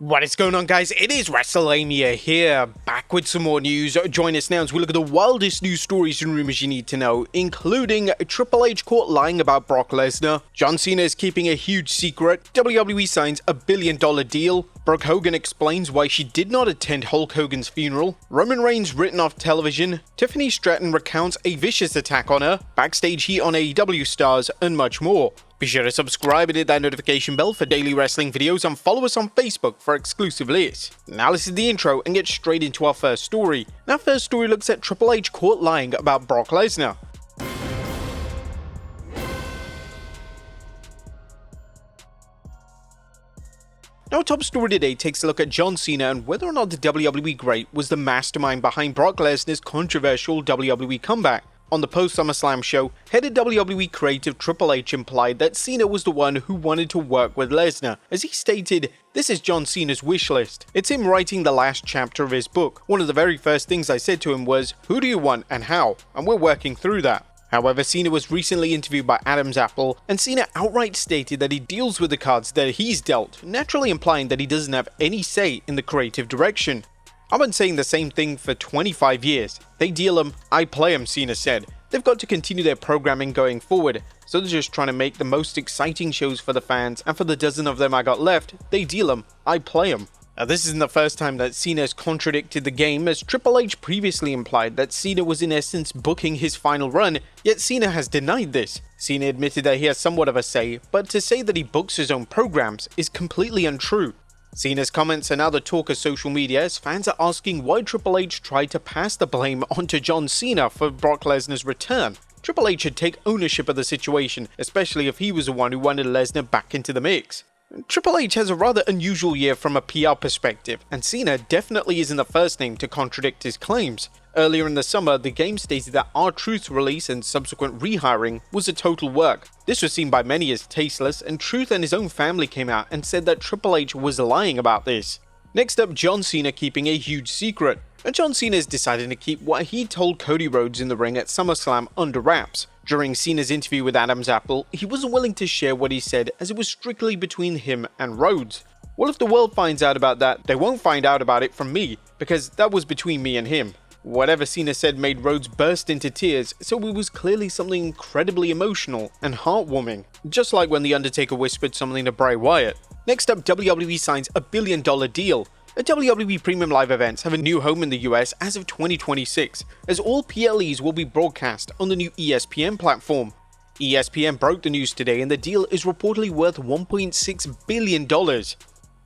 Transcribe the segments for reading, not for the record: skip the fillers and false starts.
What is going on, guys? It is Wrestlelamia here, back with some more news. Join us now as we look at the wildest news stories and rumors you need to know, including Triple H caught lying about Brock Lesnar, John Cena is keeping a huge secret, WWE signs a $1 billion deal, Brooke Hogan explains why she did not attend Hulk Hogan's funeral, Roman Reigns written off television, Tiffany Stratton recounts a vicious attack on her, backstage heat on AEW stars, and much more. Be sure to subscribe and hit that notification bell for daily wrestling videos and follow us on Facebook for exclusive lists. Now listen to the intro and get straight into our first story. And our first story looks at Triple H caught lying about Brock Lesnar. Now, our top story today takes a look at John Cena and whether or not the WWE great was the mastermind behind Brock Lesnar's controversial WWE comeback. On the post-SummerSlam show, head of WWE creative Triple H implied that Cena was the one who wanted to work with Lesnar, as he stated, "This is John Cena's wish list. It's him writing the last chapter of his book. One of the very first things I said to him was, who do you want and how? And we're working through that." However, Cena was recently interviewed by Adam's Apple, and Cena outright stated that he deals with the cards that he's dealt, naturally implying that he doesn't have any say in the creative direction. "I've been saying the same thing for 25 years. They deal them, I play them," Cena said. "They've got to continue their programming going forward, so they're just trying to make the most exciting shows for the fans, and for the dozen of them I got left, they deal them, I play them." Now, this isn't the first time that Cena has contradicted the game, as Triple H previously implied that Cena was in essence booking his final run, yet Cena has denied this. Cena admitted that he has somewhat of a say, but to say that he books his own programs is completely untrue. Cena's comments are now the talk of social media, as fans are asking why Triple H tried to pass the blame onto John Cena for Brock Lesnar's return. Triple H should take ownership of the situation, especially if he was the one who wanted Lesnar back into the mix. Triple H has a rather unusual year from a PR perspective, and Cena definitely isn't the first name to contradict his claims. Earlier in the summer, the game stated that R-Truth's release and subsequent rehiring was a total work. This was seen by many as tasteless, and Truth and his own family came out and said that Triple H was lying about this. Next up, John Cena keeping a huge secret. And John Cena is deciding to keep what he told Cody Rhodes in the ring at SummerSlam under wraps. During Cena's interview with Adam's Apple, he wasn't willing to share what he said, as it was strictly between him and Rhodes. "Well, if the world finds out about that, they won't find out about it from me, because that was between me and him." Whatever Cena said made Rhodes burst into tears, so it was clearly something incredibly emotional and heartwarming, just like when The Undertaker whispered something to Bray Wyatt. Next up, WWE signs a $1 billion deal. WWE Premium Live events have a new home in the US as of 2026, as all PLEs will be broadcast on the new ESPN platform. ESPN broke the news today, and the deal is reportedly worth $1.6 billion.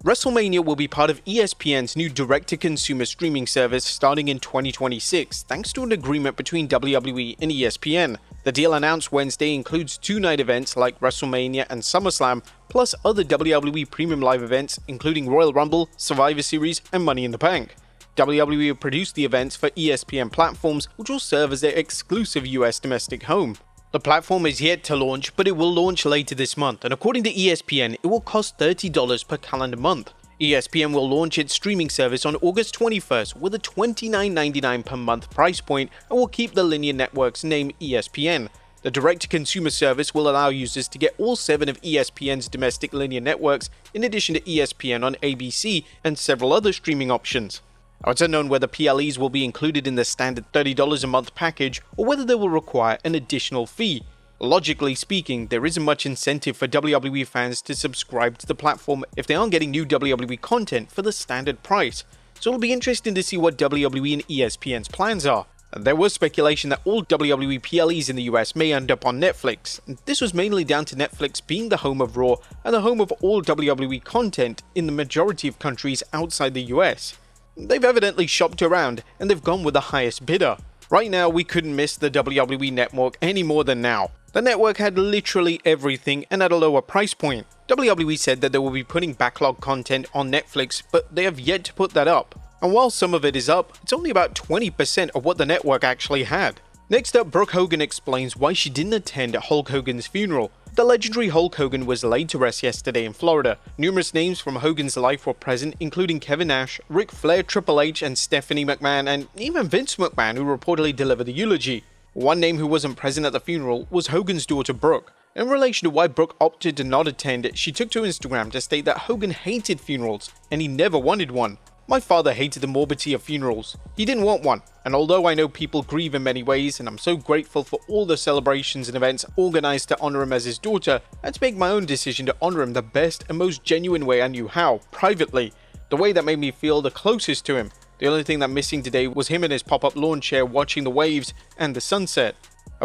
Wrestlemania will be part of ESPN's new direct-to-consumer streaming service starting in 2026, thanks to an agreement between WWE and ESPN. The deal announced Wednesday includes two night events like WrestleMania and SummerSlam, plus other WWE Premium Live events including Royal Rumble, Survivor Series, and Money in the Bank. WWE will produce the events for ESPN platforms, which will serve as their exclusive US domestic home. The platform is yet to launch, but it will launch later this month, and according to ESPN, it will cost $30 per calendar month. ESPN will launch its streaming service on August 21st with a $29.99 per month price point, and will keep the linear network's name ESPN. The direct-to-consumer service will allow users to get all 7 of ESPN's domestic linear networks, in addition to ESPN on ABC and several other streaming options. It's unknown whether PLEs will be included in the standard $30 a month package, or whether they will require an additional fee. Logically speaking, there isn't much incentive for WWE fans to subscribe to the platform if they aren't getting new WWE content for the standard price, so it'll be interesting to see what WWE and ESPN's plans are. There was speculation that all WWE PLEs in the US may end up on Netflix. This was mainly down to Netflix being the home of Raw and the home of all WWE content in the majority of countries outside the US. They've evidently shopped around, and they've gone with the highest bidder. Right now, we couldn't miss the WWE network any more than now. The network had literally everything and at a lower price point. WWE said that they will be putting backlog content on Netflix, but they have yet to put that up. And while some of it is up, it's only about 20% of what the network actually had. Next up, Brooke Hogan explains why she didn't attend Hulk Hogan's funeral. The legendary Hulk Hogan was laid to rest yesterday in Florida. Numerous names from Hogan's life were present, including Kevin Nash, Ric Flair, Triple H, and Stephanie McMahon, and even Vince McMahon, who reportedly delivered the eulogy. One name who wasn't present at the funeral was Hogan's daughter Brooke. In relation to why Brooke opted to not attend, she took to Instagram to state that Hogan hated funerals and he never wanted one. My father hated the morbidity of funerals. He didn't want one, and although I know people grieve in many ways and I'm so grateful for all the celebrations and events organized to honor him as his daughter, I had to make my own decision to honor him the best and most genuine way I knew how, privately. The way that made me feel the closest to him. The only thing that missing today was him in his pop-up lawn chair watching the waves and the sunset.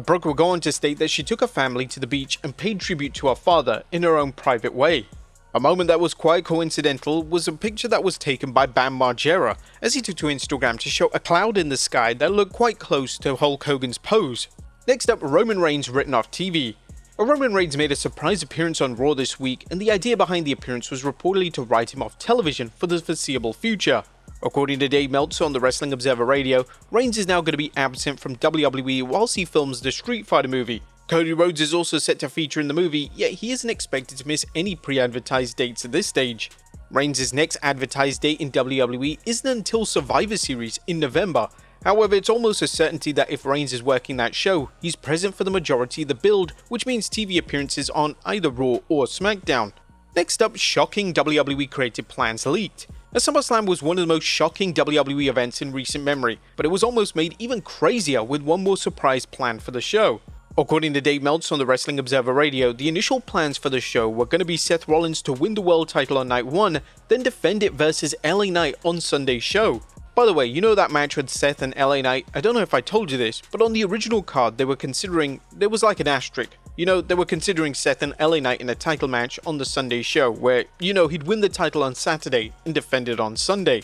Brooke would go on to state that she took her family to the beach and paid tribute to her father in her own private way. A moment that was quite coincidental was a picture that was taken by Bam Margera as he took to Instagram to show a cloud in the sky that looked quite close to Hulk Hogan's pose. Next up, Roman Reigns written off TV. Roman Reigns made a surprise appearance on Raw this week, and the idea behind the appearance was reportedly to write him off television for the foreseeable future. According to Dave Meltzer on the Wrestling Observer Radio, Reigns is now going to be absent from WWE whilst he films the Street Fighter movie. Cody Rhodes is also set to feature in the movie, yet he isn't expected to miss any pre-advertised dates at this stage. Reigns' next advertised date in WWE isn't until Survivor Series in November. However, it's almost a certainty that if Reigns is working that show, he's present for the majority of the build, which means TV appearances on either Raw or SmackDown. Next up, shocking WWE creative plans leaked. SummerSlam was one of the most shocking WWE events in recent memory, but it was almost made even crazier with one more surprise planned for the show. According to Dave Meltzer on the Wrestling Observer Radio, the initial plans for the show were going to be Seth Rollins to win the world title on night 1, then defend it versus LA Knight on Sunday's show. By the way, you know that match with Seth and LA Knight? I don't know if I told you this, but on the original card there was like an asterisk. They were considering Seth and LA Knight in a title match on the Sunday show where, he'd win the title on Saturday and defend it on Sunday.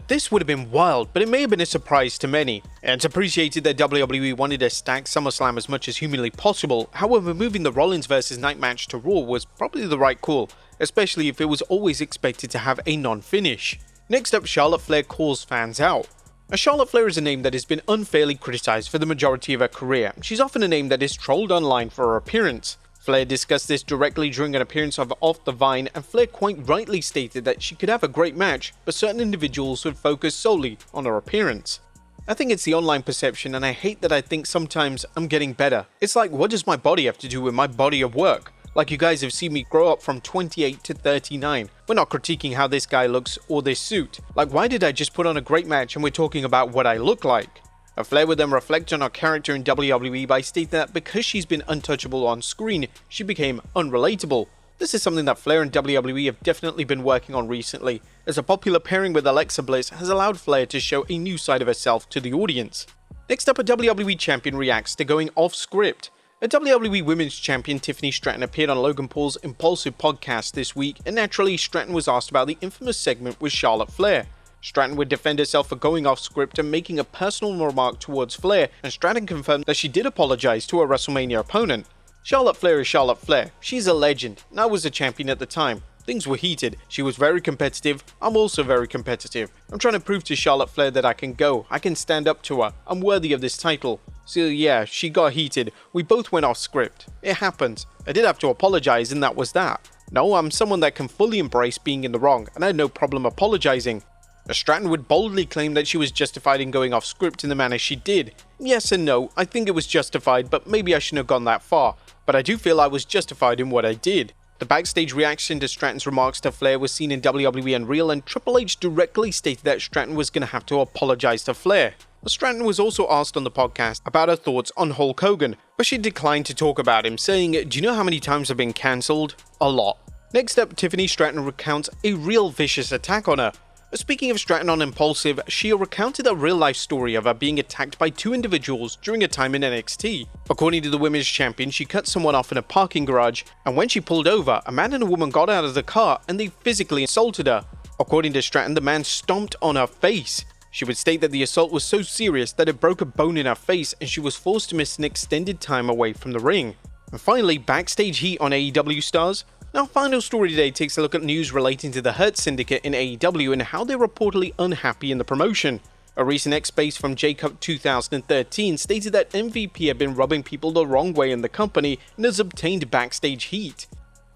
This would have been wild, but it may have been a surprise to many, and it's appreciated that WWE wanted to stack SummerSlam as much as humanly possible. However, moving the Rollins vs Knight match to Raw was probably the right call, especially if it was always expected to have a non-finish. Next up, Charlotte Flair calls fans out. Charlotte Flair is a name that has been unfairly criticized for the majority of her career. She's often a name that is trolled online for her appearance. Flair discussed this directly during an appearance of Off the Vine, and Flair quite rightly stated that she could have a great match, but certain individuals would focus solely on her appearance. I think it's the online perception, and I hate that I think sometimes I'm getting better. It's like, what does my body have to do with my body of work? Like, you guys have seen me grow up from 28 to 39. We're not critiquing how this guy looks or this suit. Like, why did I just put on a great match and we're talking about what I look like? Flair would then reflect on her character in WWE by stating that because she's been untouchable on screen, she became unrelatable. This is something that Flair and WWE have definitely been working on recently, as a popular pairing with Alexa Bliss has allowed Flair to show a new side of herself to the audience. Next up, a WWE champion reacts to going off script. A WWE Women's Champion Tiffany Stratton appeared on Logan Paul's Impulsive podcast this week, and naturally Stratton was asked about the infamous segment with Charlotte Flair. Stratton would defend herself for going off script and making a personal remark towards Flair, and Stratton confirmed that she did apologize to her WrestleMania opponent. Charlotte Flair is Charlotte Flair. She's a legend, and I was a champion at the time. Things were heated. She was very competitive. I'm also very competitive. I'm trying to prove to Charlotte Flair that I can stand up to her. I'm worthy of this title. So yeah, she got heated. We both went off script. It happens. I did have to apologize, and that was that. No, I'm someone that can fully embrace being in the wrong, and I had no problem apologizing. Stratton would boldly claim that she was justified in going off script in the manner she did. Yes and no, I think it was justified, but maybe I shouldn't have gone that far. But I do feel I was justified in what I did. The backstage reaction to Stratton's remarks to Flair was seen in WWE Unreal, and Triple H directly stated that Stratton was going to have to apologize to Flair. Stratton was also asked on the podcast about her thoughts on Hulk Hogan, but she declined to talk about him, saying, "Do you know how many times I've been cancelled? A lot." Next up, Tiffany Stratton recounts a real vicious attack on her. Speaking of Stratton on Impulsive, she recounted a real-life story of her being attacked by two individuals during a time in NXT. According to the Women's Champion, she cut someone off in a parking garage, and when she pulled over, a man and a woman got out of the car and they physically assaulted her. According to Stratton, the man stomped on her face. She would state that the assault was so serious that it broke a bone in her face, and she was forced to miss an extended time away from the ring. And finally, backstage heat on AEW stars. Our final story today takes a look at news relating to the Hurt Syndicate in AEW and how they're reportedly unhappy in the promotion. A recent ex-base from J-Cup 2013 stated that MVP had been rubbing people the wrong way in the company and has obtained backstage heat.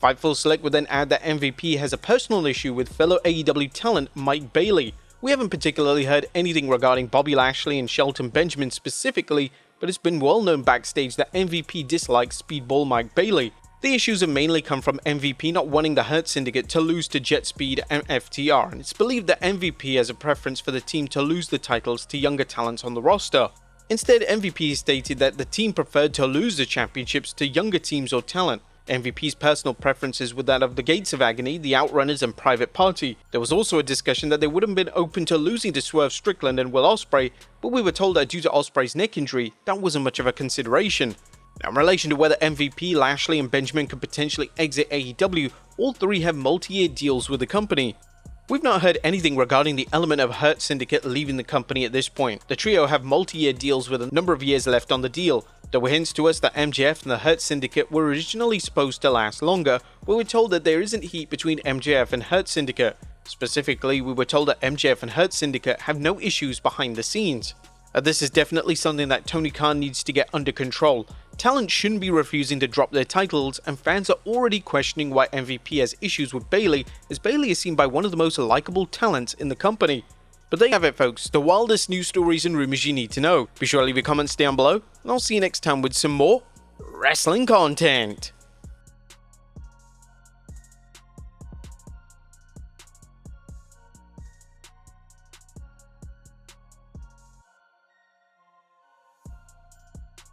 Fightful Select would then add that MVP has a personal issue with fellow AEW talent Mike Bailey. We haven't particularly heard anything regarding Bobby Lashley and Shelton Benjamin specifically, but it's been well known backstage that MVP dislikes Speedball Mike Bailey. The issues have mainly come from MVP not wanting the Hurt Syndicate to lose to Jet Speed and FTR, and it's believed that MVP has a preference for the team to lose the titles to younger talents on the roster. Instead, MVP stated that the team preferred to lose the championships to younger teams or talent. MVP's personal preferences were that of the Gates of Agony, the Outrunners, and Private Party. There was also a discussion that they would have been open to losing to Swerve Strickland and Will Ospreay, but we were told that due to Ospreay's neck injury, that wasn't much of a consideration. Now, in relation to whether MVP, Lashley, and Benjamin could potentially exit AEW, all three have multi-year deals with the company. We've not heard anything regarding the element of Hurt Syndicate leaving the company at this point. The trio have multi-year deals with a number of years left on the deal. There were hints to us that MJF and the Hurt Syndicate were originally supposed to last longer, but we're told that there isn't heat between MJF and Hurt Syndicate. Specifically, we were told that MJF and Hurt Syndicate have no issues behind the scenes. This is definitely something that Tony Khan needs to get under control. Talent shouldn't be refusing to drop their titles, and fans are already questioning why MVP has issues with Bayley, as Bayley is seen by one of the most likable talents in the company. But there you have it, folks, the wildest news stories and rumors you need to know. Be sure to leave your comments down below, and I'll see you next time with some more wrestling content.